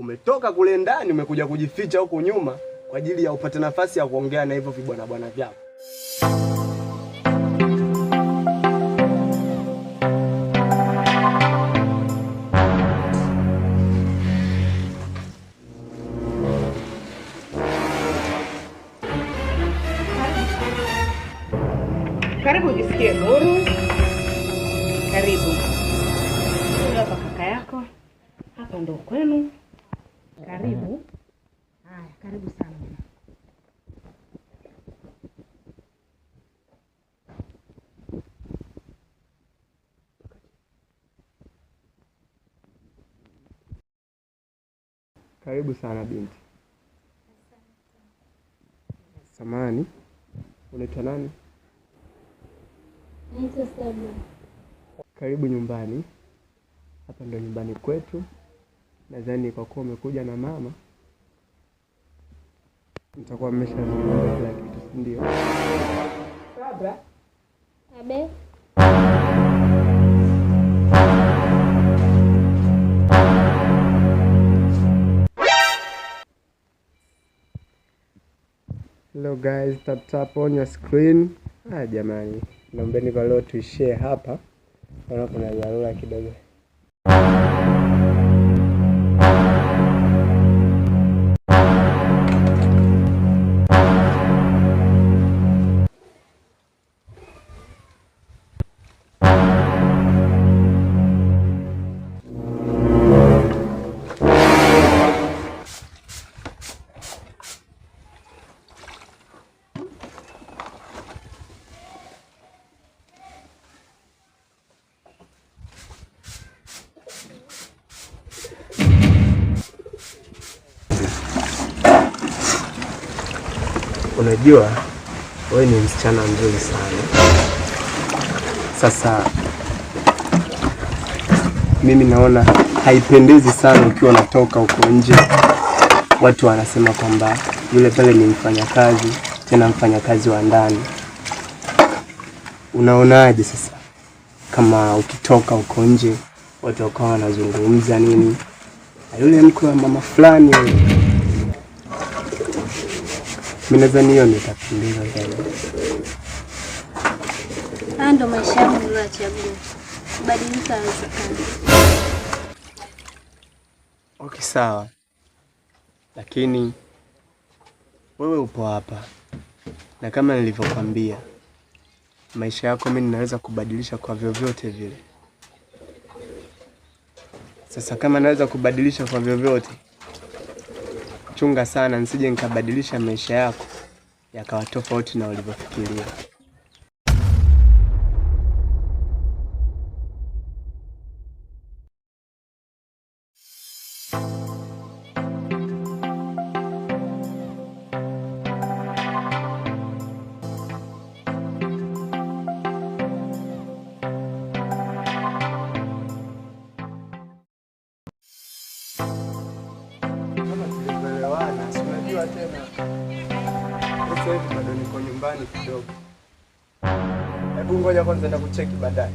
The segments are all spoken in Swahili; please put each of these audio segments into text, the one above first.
Umetoka kule ndani umekuja kujificha huku nyuma kwa ajili ya upate nafasi ya kuongea na hivyo vibwana bwana vyako. Karibu jisikie huru. Karibu. Hapa kaka yako. Hapa ndo kwenu. Karibu. Haya, karibu sana. Karibu sana binti. Samani. Unaitwa nani? Naitwa Sabra. Karibu nyumbani. Hapa ndo nyumbani kwetu. Nadhani kwa kuwa umekuja na mama, mtakuwa mmeshazungumza kila kitu, si ndio? Sabra. Abe. Hello guys, tap on your screen. Jamani, naombeni kwa leo tuishie hapa. Naona kuna dharura kidogo. Unajua wewe ni msichana mzuri sana. Sasa mimi naona haipendezi sana ukiwa unatoka huko nje. Watu wanasema kwamba yule pale ni mfanyakazi, tena mfanyakazi wa ndani. Unaonaje sasa kama ukitoka huko nje watu wakawa wanazungumza nini? Yule mke wa mama fulani. Mimi nadhani hiyo nitapendeza zaidi. Ndo maisha yangu niliyochagua. Kubadilika haiwezekani. Okay, sawa. Lakini wewe upo hapa. Na kama nilivyokuambia, maisha yako mimi ninaweza kubadilisha kwa vyovyote vile. Sasa kama naweza kubadilisha kwa vyovyote, chunga sana nisije nikabadilisha maisha yako yakawa tofauti na ulivyofikiria. Sasa bado niko nyumbani kidogo. Hebu ngoja kwanza nenda kucheki baadaye.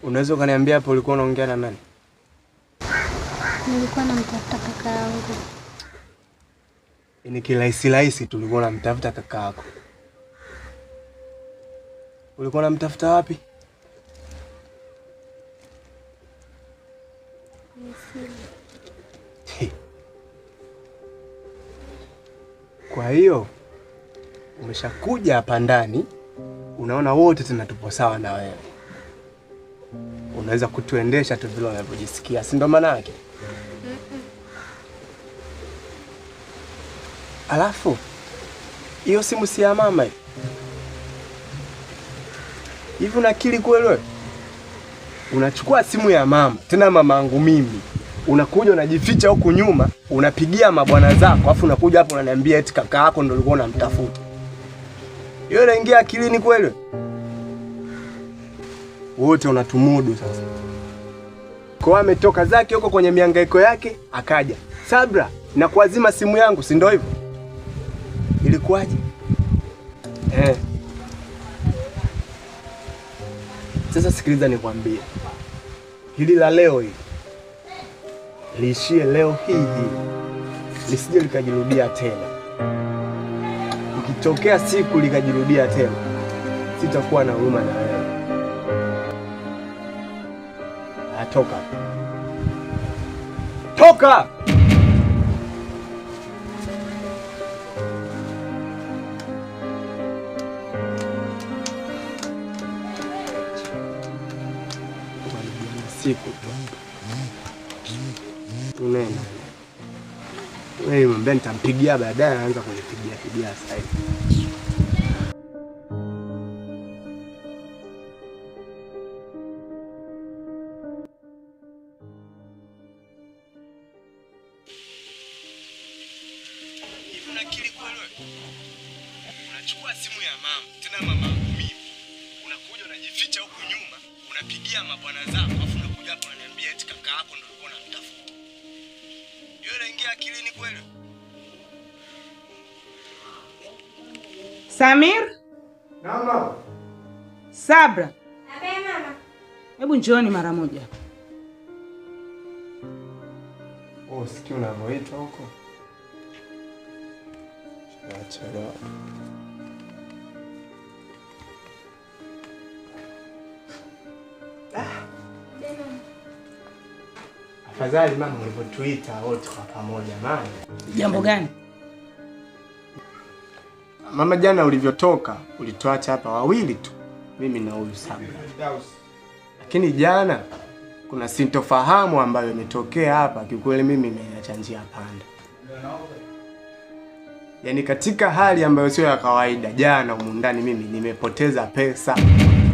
Unaweza kuniambia hapo ulikuwa unaongea na nani? Nilikuwa namtafuta kaka yangu. Ni kirahisi tulikuwa namtafuta kaka yako. Ulikuwa unamtafuta wapi? Kwa hiyo umeshakuja hapa ndani, unaona wote tunatupo sawa na wewe. Unaweza kutuendesha tu vile unavyojisikia, si ndo maana yake? Alafu hiyo simu si ya mama hivi. Hivi unakili kweli wewe? Unachukua simu ya mama, tena mama yangu mimi. Unakuja unajificha huku nyuma, unapigia mabwana zako, alafu unakuja hapo unaniambia eti kaka yako ndio ulikuwa unamtafuta. Hiyo inaingia akilini kweli? Wote unatumudu sasa. Kwa ametoka zake huko kwenye mihangaiko yake, akaja. Sabra, na kuazima simu yangu, si ndio hivyo? Ilikuwaje? Sasa sikiliza nikwambie. Hili la leo hili liishie leo hii. Lisije likajirudia tena. Ikitokea siku likajirudia tena, sitakuwa na huruma na wewe. Toka. Toka! Siku tu. Nene. Wewe mbona nitampigia baadaye, anaanza kunipigia sasa hivi. Unakili kweli wewe? Unachukua simu ya mama, tena mama mimi. Unakuja unajificha huku nyuma, unapigia mabwana zako, afu unakuja hapo unaniambia eti kaka yako ndio alikuwa anamtafuta. Yeye anaingia akilini kweli? Samir? Naam mama. Sabra. Abe mama. Hebu njooni mara moja. Sikio unavoita huko. Chelewa. Afadhali mama ulipotuita wote kwa pamoja mama. Jambo gani? Mama, jana ulivyotoka ulituacha hapa wawili tu, mimi na huyu Sabra. Lakini jana kuna sintofahamu ambayo imetokea hapa, kiukweli mimi imeniacha njia panda. Yaani katika hali ambayo sio ya kawaida, jana humu ndani mimi nimepoteza pesa.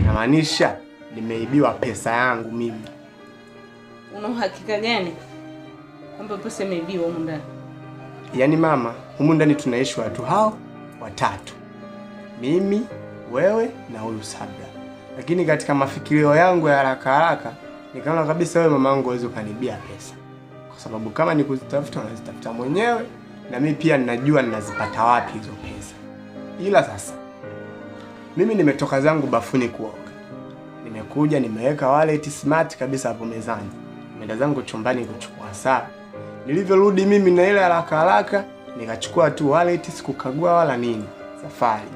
Namaanisha nimeibiwa pesa yangu mimi. Una uhakika gani kwamba pesa imeibiwa humu ndani? Yaani mama, humu ndani tunaishi watu hao watatu. Mimi, wewe na huyu Sabra. Lakini katika mafikirio yangu ya haraka nikaona kabisa wewe mamangu huwezi kanibia pesa. Kwa sababu kama ni kuzitafuta unazitafuta mwenyewe, na mimi pia ninajua ninazipata wapi hizo pesa. Ila sasa mimi nimetoka zangu bafuni kuoga. Nimekuja nimeweka wallet smart kabisa hapo mezani. Nimeenda zangu chumbani kuchukua saa. Nilivyorudi mimi na ile haraka nikachukua tu wallet, sikukagua wala nini. Safari.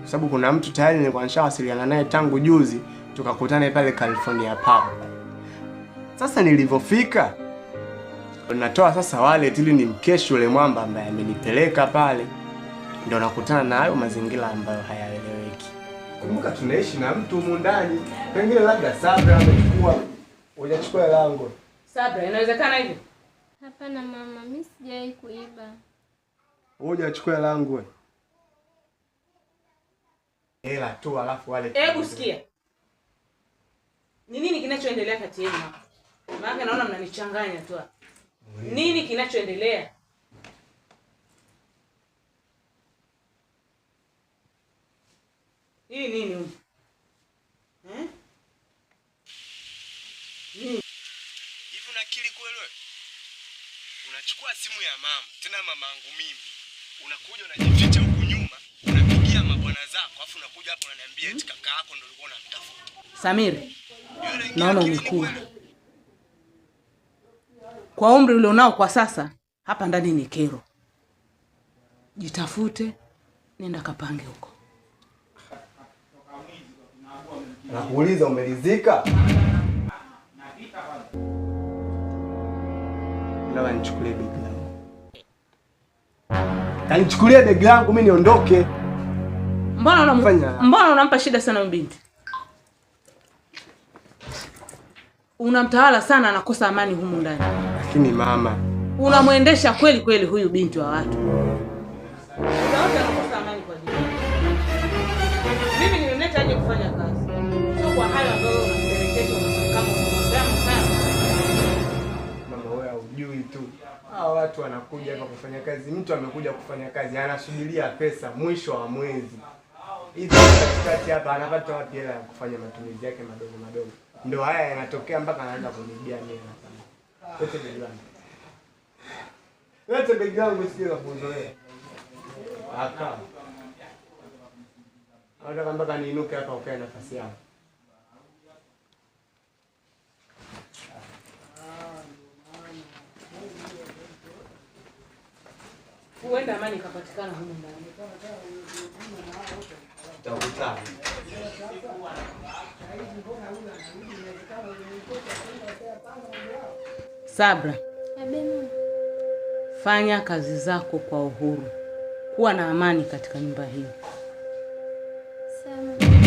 Kwa sababu kuna mtu tayari nilikuwa nishawasiliana naye tangu juzi, tukakutana pale California Pub. Sasa nilivyofika natoa sasa wallet ili nimkeshi yule mwamba ambaye amenipeleka pale. Ndio nakutana na hayo mazingira ambayo hayaeleweki. Kumbuka tunaishi na mtu humu ndani. Pengine labda Sabra amechukua. Hujachukua lango. Sabra, inawezekana hivyo? Hapana mama, mimi sijawahi kuiba. Hujachukua lango wewe? Hela tu alafu wale. Hebu sikia. Ni nini kinachoendelea kati yenu hapa? Maana naona mnanichanganya tu hapa. Nini kinachoendelea? Hii nini huko? Hivi unakili kweli wewe? Unachukua simu ya mama, tena mamangu mimi. Unakuja unajificha huku nyuma, unapigia mabwana zako, afu unakuja hapo unaniambia eti kaka yako ndio alikuwa anamtafuta. Samir, naona umekuwa. Kwa umri ulionao kwa sasa, hapa ndani ni kero. Jitafute, nenda kapange huko. Nakuuliza umelizika? Naomba nichukulie begi langu. Kanichukulie begi langu mimi niondoke. Mbona unampa shida sana huyu binti? Unamtawala sana, anakosa amani humu ndani. Lakini mama, unamwendesha kweli kweli huyu binti wa watu. Utaona anakosa amani kwa nini? Mimi nimemleta aje kufanya kazi. Sio kwa hayo ambayo unampelekesha kama unamdamu sana. Mama wewe hujui tu. Hao watu wanakuja hapa kufanya kazi. Mtu amekuja kufanya kazi, anasubiria pesa mwisho wa mwezi. Hivi katikati hapa anapata wapi hela ya kufanya matumizi yake madogo madogo? Ndio haya yanatokea mpaka anaanza kunibia mimi hapa. Lete begi langu. Lete begi langu sije kuzoea. Aka. Nataka mpaka niinuke hapa ukae nafasi yangu. Huenda amani ikapatikana huko ndani. Tutakutana. Sabra, Abe mama. fanya kazi zako kwa uhuru. Kuwa na amani katika nyumba hii. Sawa.